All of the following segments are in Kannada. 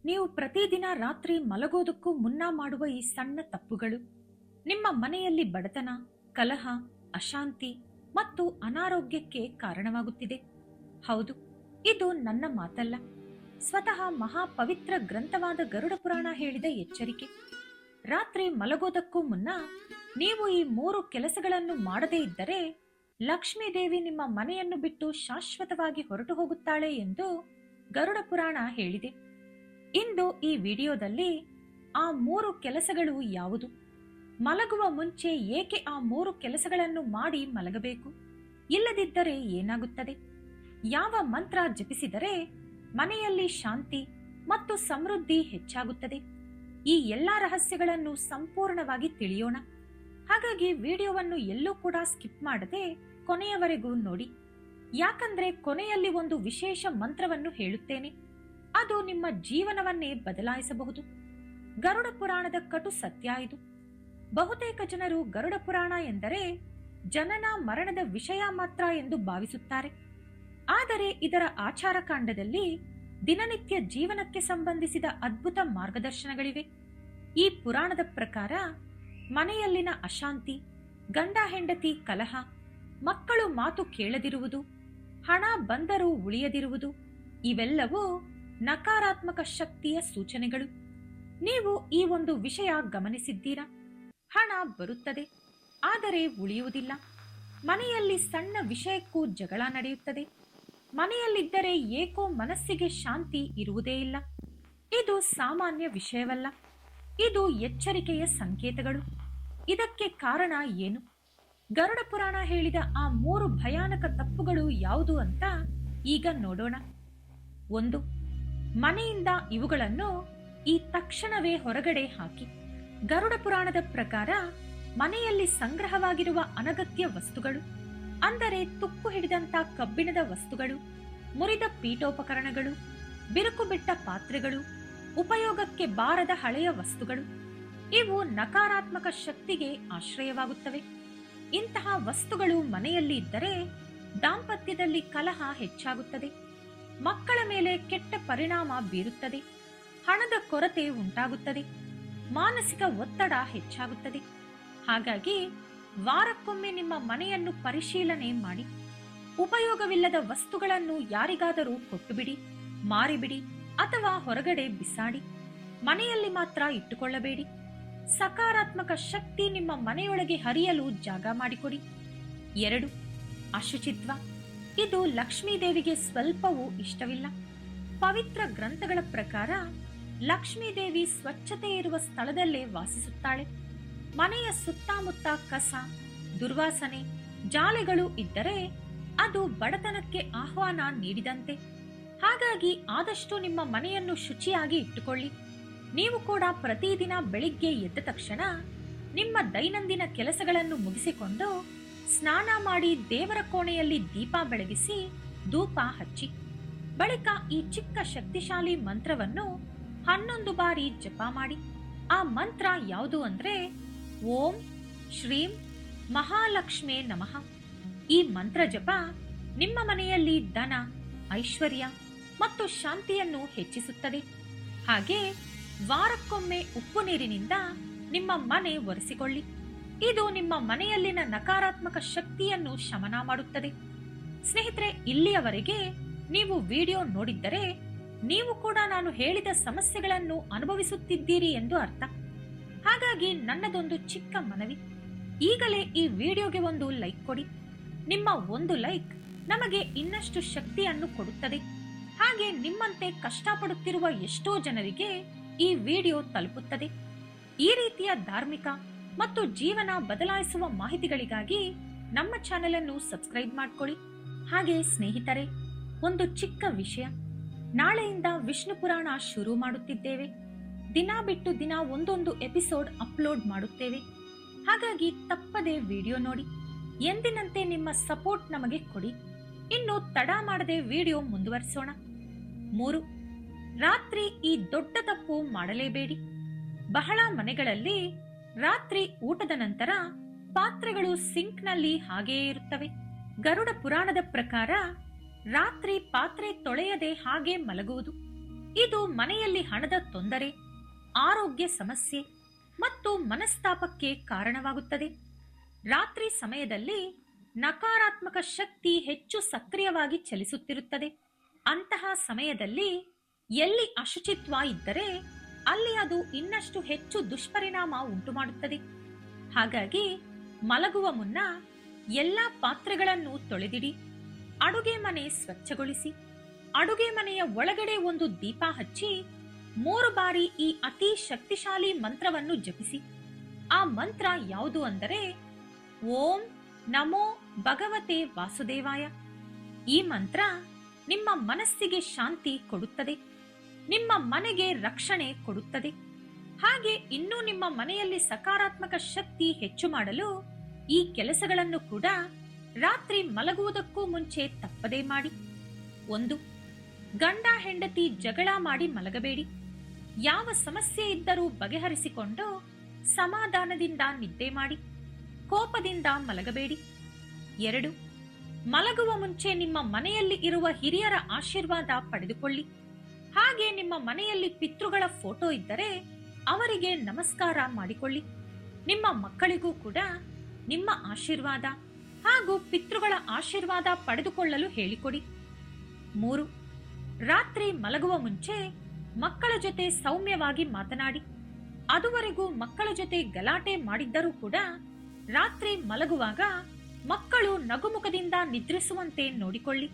ನೀವು ಪ್ರತಿದಿನ ರಾತ್ರಿ ಮಲಗೋದಕ್ಕೂ ಮುನ್ನ ಮಾಡುವ ಈ ಸಣ್ಣ ತಪ್ಪುಗಳು ನಿಮ್ಮ ಮನೆಯಲ್ಲಿ ಬಡತನ, ಕಲಹ, ಅಶಾಂತಿ ಮತ್ತು ಅನಾರೋಗ್ಯಕ್ಕೆ ಕಾರಣವಾಗುತ್ತಿದೆ. ಹೌದು, ಇದು ನನ್ನ ಮಾತಲ್ಲ, ಸ್ವತಃ ಮಹಾಪವಿತ್ರ ಗ್ರಂಥವಾದ ಗರುಡ ಪುರಾಣ ಹೇಳಿದ ಎಚ್ಚರಿಕೆ. ರಾತ್ರಿ ಮಲಗೋದಕ್ಕೂ ಮುನ್ನ ನೀವು ಈ 3 ಕೆಲಸಗಳನ್ನು ಮಾಡದೇ ಇದ್ದರೆ ಲಕ್ಷ್ಮೀ ದೇವಿ ನಿಮ್ಮ ಮನೆಯನ್ನು ಬಿಟ್ಟು ಶಾಶ್ವತವಾಗಿ ಹೊರಟು ಹೋಗುತ್ತಾಳೆ ಎಂದು ಗರುಡ ಪುರಾಣ ಹೇಳಿದೆ. ಇಂದು ಈ ವಿಡಿಯೋದಲ್ಲಿ ಆ 3 ಕೆಲಸಗಳು ಯಾವುದು, ಮಲಗುವ ಮುಂಚೆ ಏಕೆ ಆ 3 ಕೆಲಸಗಳನ್ನು ಮಾಡಿ ಮಲಗಬೇಕು, ಇಲ್ಲದಿದ್ದರೆ ಏನಾಗುತ್ತದೆ, ಯಾವ ಮಂತ್ರ ಜಪಿಸಿದರೆ ಮನೆಯಲ್ಲಿ ಶಾಂತಿ ಮತ್ತು ಸಮೃದ್ಧಿ ಹೆಚ್ಚಾಗುತ್ತದೆ, ಈ ಎಲ್ಲಾ ರಹಸ್ಯಗಳನ್ನು ಸಂಪೂರ್ಣವಾಗಿ ತಿಳಿಯೋಣ. ಹಾಗಾಗಿ ವಿಡಿಯೋವನ್ನು ಎಲ್ಲೂ ಕೂಡ ಸ್ಕಿಪ್ ಮಾಡದೆ ಕೊನೆಯವರೆಗೂ ನೋಡಿ, ಯಾಕಂದ್ರೆ ಕೊನೆಯಲ್ಲಿ ಒಂದು ವಿಶೇಷ ಮಂತ್ರವನ್ನು ಹೇಳುತ್ತೇನೆ. ಅದು ನಿಮ್ಮ ಜೀವನವನ್ನೇ ಬದಲಾಯಿಸಬಹುದು. ಗರುಡ ಪುರಾಣದ ಕಟು ಸತ್ಯ ಇದು. ಬಹುತೇಕ ಜನರು ಗರುಡ ಪುರಾಣ ಎಂದರೆ ಜನನ ಮರಣದ ವಿಷಯ ಮಾತ್ರ ಎಂದು ಭಾವಿಸುತ್ತಾರೆ. ಆದರೆ ಇದರ ಆಚಾರ ಕಾಂಡದಲ್ಲಿ ದಿನನಿತ್ಯ ಜೀವನಕ್ಕೆ ಸಂಬಂಧಿಸಿದ ಅದ್ಭುತ ಮಾರ್ಗದರ್ಶನಗಳಿವೆ. ಈ ಪುರಾಣದ ಪ್ರಕಾರ ಮನೆಯಲ್ಲಿನ ಅಶಾಂತಿ, ಗಂಡ ಹೆಂಡತಿ ಕಲಹ, ಮಕ್ಕಳು ಮಾತು ಕೇಳದಿರುವುದು, ಹಣ ಬಂದರೂ ಉಳಿಯದಿರುವುದು ಇವೆಲ್ಲವೂ ನಕಾರಾತ್ಮಕ ಶಕ್ತಿಯ ಸೂಚನೆಗಳು. ನೀವು ಈ ಒಂದು ವಿಷಯ ಗಮನಿಸಿದ್ದೀರಾ? ಹಣ ಬರುತ್ತದೆ, ಆದರೆ ಉಳಿಯುವುದಿಲ್ಲ. ಮನೆಯಲ್ಲಿ ಸಣ್ಣ ವಿಷಯಕ್ಕೂ ಜಗಳ ನಡೆಯುತ್ತದೆ. ಮನೆಯಲ್ಲಿದ್ದರೆ ಏಕೋ ಮನಸ್ಸಿಗೆ ಶಾಂತಿ ಇರುವುದೇ ಇಲ್ಲ. ಇದು ಸಾಮಾನ್ಯ ವಿಷಯವಲ್ಲ, ಇದು ಎಚ್ಚರಿಕೆಯ ಸಂಕೇತಗಳು. ಇದಕ್ಕೆ ಕಾರಣ ಏನು? ಗರುಡ ಪುರಾಣ ಹೇಳಿದ ಆ 3 ಭಯಾನಕ ತಪ್ಪುಗಳು ಯಾವುದು ಅಂತ ಈಗ ನೋಡೋಣ. 1. ಮನೆಯಿಂದ ಇವುಗಳನ್ನು ಈ ತಕ್ಷಣವೇ ಹೊರಗಡೆ ಹಾಕಿ. ಗರುಡ ಪುರಾಣದ ಪ್ರಕಾರ ಮನೆಯಲ್ಲಿ ಸಂಗ್ರಹವಾಗಿರುವ ಅನಗತ್ಯ ವಸ್ತುಗಳು, ಅಂದರೆ ತುಕ್ಕು ಹಿಡಿದಂತ ಕಬ್ಬಿಣದ ವಸ್ತುಗಳು, ಮುರಿದ ಪೀಠೋಪಕರಣಗಳು, ಬಿರುಕು ಬಿಟ್ಟ ಪಾತ್ರೆಗಳು, ಉಪಯೋಗಕ್ಕೆ ಬಾರದ ಹಳೆಯ ವಸ್ತುಗಳು, ಇವು ನಕಾರಾತ್ಮಕ ಶಕ್ತಿಗೆ ಆಶ್ರಯವಾಗುತ್ತವೆ. ಇಂತಹ ವಸ್ತುಗಳು ಮನೆಯಲ್ಲಿ ಇದ್ದರೆ ದಾಂಪತ್ಯದಲ್ಲಿ ಕಲಹ ಹೆಚ್ಚಾಗುತ್ತದೆ, ಮಕ್ಕಳ ಮೇಲೆ ಕೆಟ್ಟ ಪರಿಣಾಮ ಬೀರುತ್ತದೆ, ಹಣದ ಕೊರತೆ ಉಂಟಾಗುತ್ತದೆ, ಮಾನಸಿಕ ಒತ್ತಡ ಹೆಚ್ಚಾಗುತ್ತದೆ. ಹಾಗಾಗಿ ವಾರಕ್ಕೊಮ್ಮೆ ನಿಮ್ಮ ಮನೆಯನ್ನು ಪರಿಶೀಲನೆ ಮಾಡಿ. ಉಪಯೋಗವಿಲ್ಲದ ವಸ್ತುಗಳನ್ನು ಯಾರಿಗಾದರೂ ಕೊಟ್ಟುಬಿಡಿ, ಮಾರಿಬಿಡಿ ಅಥವಾ ಹೊರಗಡೆ ಬಿಸಾಡಿ. ಮನೆಯಲ್ಲಿ ಮಾತ್ರ ಇಟ್ಟುಕೊಳ್ಳಬೇಡಿ. ಸಕಾರಾತ್ಮಕ ಶಕ್ತಿ ನಿಮ್ಮ ಮನೆಯೊಳಗೆ ಹರಿಯಲು ಜಾಗ ಮಾಡಿಕೊಡಿ. 2. ಅಶುಚಿತ್ವ. ಇದು ಲಕ್ಷ್ಮೀ ದೇವಿಗೆ ಸ್ವಲ್ಪವೂ ಇಷ್ಟವಿಲ್ಲ. ಪವಿತ್ರ ಗ್ರಂಥಗಳ ಪ್ರಕಾರ ಲಕ್ಷ್ಮೀ ದೇವಿ ಸ್ವಚ್ಛತೆ ಇರುವ ಸ್ಥಳದಲ್ಲೇ ವಾಸಿಸುತ್ತಾಳೆ. ಮನೆಯ ಸುತ್ತಮುತ್ತ ಕಸ, ದುರ್ವಾಸನೆ, ಜಾಲೆಗಳು ಇದ್ದರೆ ಅದು ಬಡತನಕ್ಕೆ ಆಹ್ವಾನ ನೀಡಿದಂತೆ. ಹಾಗಾಗಿ ಆದಷ್ಟು ನಿಮ್ಮ ಮನೆಯನ್ನು ಶುಚಿಯಾಗಿ ಇಟ್ಟುಕೊಳ್ಳಿ. ನೀವು ಕೂಡ ಪ್ರತಿದಿನ ಬೆಳಿಗ್ಗೆ ಎದ್ದ ತಕ್ಷಣ ನಿಮ್ಮ ದೈನಂದಿನ ಕೆಲಸಗಳನ್ನು ಮುಗಿಸಿಕೊಂಡು ಸ್ನಾನ ಮಾಡಿ ದೇವರ ಕೋಣೆಯಲ್ಲಿ ದೀಪ ಬೆಳಗಿಸಿ ಧೂಪ ಹಚ್ಚಿ. ಬಳಿಕ ಈ ಚಿಕ್ಕ ಶಕ್ತಿಶಾಲಿ ಮಂತ್ರವನ್ನು 11 ಬಾರಿ ಜಪ ಮಾಡಿ. ಆ ಮಂತ್ರ ಯಾವುದು ಅಂದ್ರೆ ಓಂ ಶ್ರೀಂ ಮಹಾಲಕ್ಷ್ಮೇ ನಮಃ. ಈ ಮಂತ್ರ ಜಪ ನಿಮ್ಮ ಮನೆಯಲ್ಲಿ ಧನ, ಐಶ್ವರ್ಯ ಮತ್ತು ಶಾಂತಿಯನ್ನು ಹೆಚ್ಚಿಸುತ್ತದೆ. ಹಾಗೆ ವಾರಕ್ಕೊಮ್ಮೆ ಉಪ್ಪು ನೀರಿನಿಂದ ನಿಮ್ಮ ಮನೆ ಒರೆಸಿಕೊಳ್ಳಿ. ಇದು ನಿಮ್ಮ ಮನೆಯಲ್ಲಿನ ನಕಾರಾತ್ಮಕ ಶಕ್ತಿಯನ್ನು ಶಮನ ಮಾಡುತ್ತದೆ. ಸ್ನೇಹಿತರೆ, ಇಲ್ಲಿಯವರೆಗೆ ನೀವು ವಿಡಿಯೋ ನೋಡಿದ್ದರೆ ನೀವು ಕೂಡ ನಾನು ಹೇಳಿದ ಸಮಸ್ಯೆಗಳನ್ನು ಅನುಭವಿಸುತ್ತಿದ್ದೀರಿ ಎಂದು ಅರ್ಥ. ಹಾಗಾಗಿ ನನ್ನದೊಂದು ಚಿಕ್ಕ ಮನವಿ, ಈಗಲೇ ಈ ವಿಡಿಯೋಗೆ ಒಂದು ಲೈಕ್ ಕೊಡಿ. ನಿಮ್ಮ ಒಂದು ಲೈಕ್ ನಮಗೆ ಇನ್ನಷ್ಟು ಶಕ್ತಿಯನ್ನು ಕೊಡುತ್ತದೆ. ಹಾಗೆ ನಿಮ್ಮಂತೆ ಕಷ್ಟಪಡುತ್ತಿರುವ ಎಷ್ಟೋ ಜನರಿಗೆ ಈ ವಿಡಿಯೋ ತಲುಪುತ್ತದೆ. ಈ ರೀತಿಯ ಧಾರ್ಮಿಕ ಮತ್ತು ಜೀವನ ಬದಲಾಯಿಸುವ ಮಾಹಿತಿಗಳಿಗಾಗಿ ನಮ್ಮ ಚಾನೆಲ್ ಅನ್ನು ಸಬ್ಸ್ಕ್ರೈಬ್ ಮಾಡ್ಕೊಳ್ಳಿ. ಹಾಗೆ ಸ್ನೇಹಿತರೆ, ಒಂದು ಚಿಕ್ಕ ವಿಷಯ, ನಾಳೆಯಿಂದ ವಿಷ್ಣು ಪುರಾಣ ಶುರು ಮಾಡುತ್ತಿದ್ದೇವೆ. ದಿನ ಬಿಟ್ಟು ದಿನ ಒಂದೊಂದು ಎಪಿಸೋಡ್ ಅಪ್ಲೋಡ್ ಮಾಡುತ್ತೇವೆ. ಹಾಗಾಗಿ ತಪ್ಪದೆ ವಿಡಿಯೋ ನೋಡಿ. ಎಂದಿನಂತೆ ನಿಮ್ಮ ಸಪೋರ್ಟ್ ನಮಗೆ ಕೊಡಿ. ಇನ್ನು ತಡ ಮಾಡದೆ ವಿಡಿಯೋ ಮುಂದುವರಿಸೋಣ. 3. ರಾತ್ರಿ ಈ ದೊಡ್ಡ ತಪ್ಪು ಮಾಡಲೇಬೇಡಿ. ಬಹಳ ಮನೆಗಳಲ್ಲಿ ರಾತ್ರಿ ಊಟದ ನಂತರ ಪಾತ್ರೆಗಳು ಸಿಂಕ್ನಲ್ಲಿ ಹಾಗೆಯೇ ಇರುತ್ತವೆ. ಗರುಡ ಪುರಾಣದ ಪ್ರಕಾರ ರಾತ್ರಿ ಪಾತ್ರೆ ತೊಳೆಯದೆ ಹಾಗೆ ಮಲಗುವುದು ಇದು ಮನೆಯಲ್ಲಿ ಹಣದ ತೊಂದರೆ, ಆರೋಗ್ಯ ಸಮಸ್ಯೆ ಮತ್ತು ಮನಸ್ತಾಪಕ್ಕೆ ಕಾರಣವಾಗುತ್ತದೆ. ರಾತ್ರಿ ಸಮಯದಲ್ಲಿ ನಕಾರಾತ್ಮಕ ಶಕ್ತಿ ಹೆಚ್ಚು ಸಕ್ರಿಯವಾಗಿ ಚಲಿಸುತ್ತಿರುತ್ತದೆ. ಅಂತಹ ಸಮಯದಲ್ಲಿ ಎಲ್ಲಿ ಅಶುಚಿತ್ವ ಇದ್ದರೆ ಅಲ್ಲಿ ಅದು ಇನ್ನಷ್ಟು ಹೆಚ್ಚು ದುಷ್ಪರಿಣಾಮ ಉಂಟುಮಾಡುತ್ತದೆ. ಹಾಗಾಗಿ ಮಲಗುವ ಮುನ್ನ ಎಲ್ಲಾ ಪಾತ್ರೆಗಳನ್ನು ತೊಳೆದಿಡಿ, ಅಡುಗೆ ಮನೆ ಸ್ವಚ್ಛಗೊಳಿಸಿ, ಅಡುಗೆ ಮನೆಯ ಒಳಗಡೆ ಒಂದು ದೀಪ ಹಚ್ಚಿ 3 ಬಾರಿ ಈ ಅತಿ ಶಕ್ತಿಶಾಲಿ ಮಂತ್ರವನ್ನು ಜಪಿಸಿ. ಆ ಮಂತ್ರ ಯಾವುದು ಅಂದರೆ ಓಂ ನಮೋ ಭಗವತೆ ವಾಸುದೇವಾಯ. ಈ ಮಂತ್ರ ನಿಮ್ಮ ಮನಸ್ಸಿಗೆ ಶಾಂತಿ ಕೊಡುತ್ತದೆ, ನಿಮ್ಮ ಮನೆಗೆ ರಕ್ಷಣೆ ಕೊಡುತ್ತದೆ. ಹಾಗೆ ಇನ್ನೂ ನಿಮ್ಮ ಮನೆಯಲ್ಲಿ ಸಕಾರಾತ್ಮಕ ಶಕ್ತಿ ಹೆಚ್ಚು ಮಾಡಲು ಈ ಕೆಲಸಗಳನ್ನು ಕೂಡ ರಾತ್ರಿ ಮಲಗುವುದಕ್ಕೂ ಮುಂಚೆ ತಪ್ಪದೇ ಮಾಡಿ. 1. ಗಂಡ ಹೆಂಡತಿ ಜಗಳ ಮಾಡಿ ಮಲಗಬೇಡಿ. ಯಾವ ಸಮಸ್ಯೆ ಇದ್ದರೂ ಬಗೆಹರಿಸಿಕೊಂಡು ಸಮಾಧಾನದಿಂದ ನಿದ್ದೆ ಮಾಡಿ, ಕೋಪದಿಂದ ಮಲಗಬೇಡಿ. 2. ಮಲಗುವ ಮುಂಚೆ ನಿಮ್ಮ ಮನೆಯಲ್ಲಿ ಇರುವ ಹಿರಿಯರ ಆಶೀರ್ವಾದ ಪಡೆದುಕೊಳ್ಳಿ. ಹಾಗೆ ನಿಮ್ಮ ಮನೆಯಲ್ಲಿ ಪಿತೃಗಳ ಫೋಟೋ ಇದ್ದರೆ ಅವರಿಗೆ ನಮಸ್ಕಾರ ಮಾಡಿಕೊಳ್ಳಿ. ನಿಮ್ಮ ಮಕ್ಕಳಿಗೂ ಕೂಡ ನಿಮ್ಮ ಆಶೀರ್ವಾದ ಹಾಗೂ ಪಿತೃಗಳ ಆಶೀರ್ವಾದ ಪಡೆದುಕೊಳ್ಳಲು ಹೇಳಿಕೊಡಿ. 3. ರಾತ್ರಿ ಮಲಗುವ ಮುಂಚೆ ಮಕ್ಕಳ ಜೊತೆ ಸೌಮ್ಯವಾಗಿ ಮಾತನಾಡಿ. ಅದುವರೆಗೂ ಮಕ್ಕಳ ಜೊತೆ ಗಲಾಟೆ ಮಾಡಿದ್ದರೂ ಕೂಡ ರಾತ್ರಿ ಮಲಗುವಾಗ ಮಕ್ಕಳು ನಗುಮುಖದಿಂದ ನಿದ್ರಿಸುವಂತೆ ನೋಡಿಕೊಳ್ಳಿ.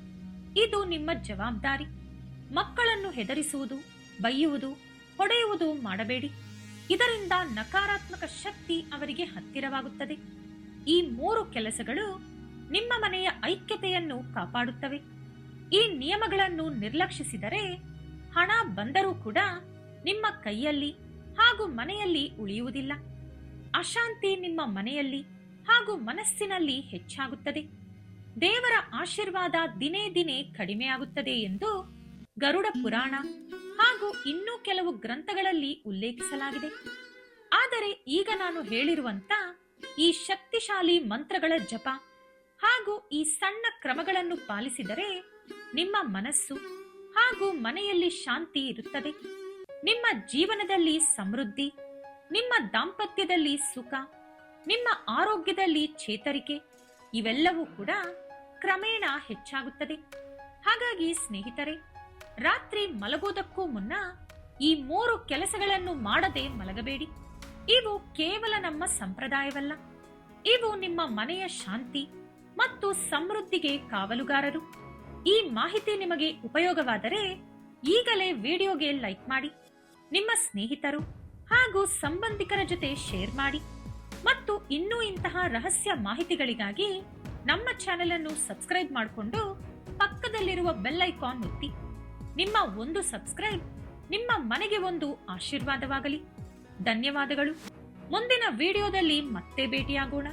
ಇದು ನಿಮ್ಮ ಜವಾಬ್ದಾರಿ. ಮಕ್ಕಳನ್ನು ಹೆದರಿಸುವುದು, ಬೈಯುವುದು, ಹೊಡೆಯುವುದು ಮಾಡಬೇಡಿ. ಇದರಿಂದ ನಕಾರಾತ್ಮಕ ಶಕ್ತಿ ಅವರಿಗೆ ಹತ್ತಿರವಾಗುತ್ತದೆ. ಈ 3 ಕೆಲಸಗಳು ನಿಮ್ಮ ಮನೆಯ ಐಕ್ಯತೆಯನ್ನು ಕಾಪಾಡುತ್ತವೆ. ಈ ನಿಯಮಗಳನ್ನು ನಿರ್ಲಕ್ಷಿಸಿದರೆ ಹಣ ಬಂದರೂ ಕೂಡ ನಿಮ್ಮ ಕೈಯಲ್ಲಿ ಹಾಗೂ ಮನೆಯಲ್ಲಿ ಉಳಿಯುವುದಿಲ್ಲ. ಅಶಾಂತಿ ನಿಮ್ಮ ಮನೆಯಲ್ಲಿ ಹಾಗೂ ಮನಸ್ಸಿನಲ್ಲಿ ಹೆಚ್ಚಾಗುತ್ತದೆ. ದೇವರ ಆಶೀರ್ವಾದ ದಿನೇ ದಿನೇ ಕಡಿಮೆಯಾಗುತ್ತದೆ ಎಂದು ಗರುಡ ಪುರಾಣ ಹಾಗೂ ಇನ್ನೂ ಕೆಲವು ಗ್ರಂಥಗಳಲ್ಲಿ ಉಲ್ಲೇಖಿಸಲಾಗಿದೆ. ಆದರೆ ಈಗ ನಾನು ಹೇಳಿರುವಂತ ಈ ಶಕ್ತಿಶಾಲಿ ಮಂತ್ರಗಳ ಜಪ ಹಾಗೂ ಈ ಸಣ್ಣ ಕ್ರಮಗಳನ್ನು ಪಾಲಿಸಿದರೆ ನಿಮ್ಮ ಮನಸ್ಸು ಹಾಗೂ ಮನೆಯಲ್ಲಿ ಶಾಂತಿ ಇರುತ್ತದೆ. ನಿಮ್ಮ ಜೀವನದಲ್ಲಿ ಸಮೃದ್ಧಿ, ನಿಮ್ಮ ದಾಂಪತ್ಯದಲ್ಲಿ ಸುಖ, ನಿಮ್ಮ ಆರೋಗ್ಯದಲ್ಲಿ ಚೇತರಿಕೆ ಇವೆಲ್ಲವೂ ಕೂಡ ಕ್ರಮೇಣ ಹೆಚ್ಚಾಗುತ್ತದೆ. ಹಾಗಾಗಿ ಸ್ನೇಹಿತರೆ, ರಾತ್ರಿ ಮಲಗೋದಕ್ಕೂ ಮುನ್ನ ಈ 3 ಕೆಲಸಗಳನ್ನು ಮಾಡದೆ ಮಲಗಬೇಡಿ. ಇವು ಕೇವಲ ನಮ್ಮ ಸಂಪ್ರದಾಯವಲ್ಲ, ಇವು ನಿಮ್ಮ ಮನೆಯ ಶಾಂತಿ ಮತ್ತು ಸಮೃದ್ಧಿಗೆ ಕಾವಲುಗಾರರು. ಈ ಮಾಹಿತಿ ನಿಮಗೆ ಉಪಯೋಗವಾದರೆ ಈಗಲೇ ವಿಡಿಯೋಗೆ ಲೈಕ್ ಮಾಡಿ, ನಿಮ್ಮ ಸ್ನೇಹಿತರು ಹಾಗೂ ಸಂಬಂಧಿಕರ ಜೊತೆ ಶೇರ್ ಮಾಡಿ ಮತ್ತು ಇನ್ನೂ ಇಂತಹ ರಹಸ್ಯ ಮಾಹಿತಿಗಳಿಗಾಗಿ ನಮ್ಮ ಚಾನೆಲ್ ಅನ್ನು ಸಬ್ಸ್ಕ್ರೈಬ್ ಮಾಡಿಕೊಂಡು ಪಕ್ಕದಲ್ಲಿರುವ ಬೆಲ್ ಐಕಾನ್ ಒತ್ತಿ. ನಿಮ್ಮ ಒಂದು ಸಬ್ಸ್ಕ್ರೈಬ್ ನಿಮ್ಮ ಮನೆಗೆ ಒಂದು ಆಶೀರ್ವಾದವಾಗಲಿ. ಧನ್ಯವಾದಗಳು. ಮುಂದಿನ ವಿಡಿಯೋದಲ್ಲಿ ಮತ್ತೆ ಭೇಟಿಯಾಗೋಣ.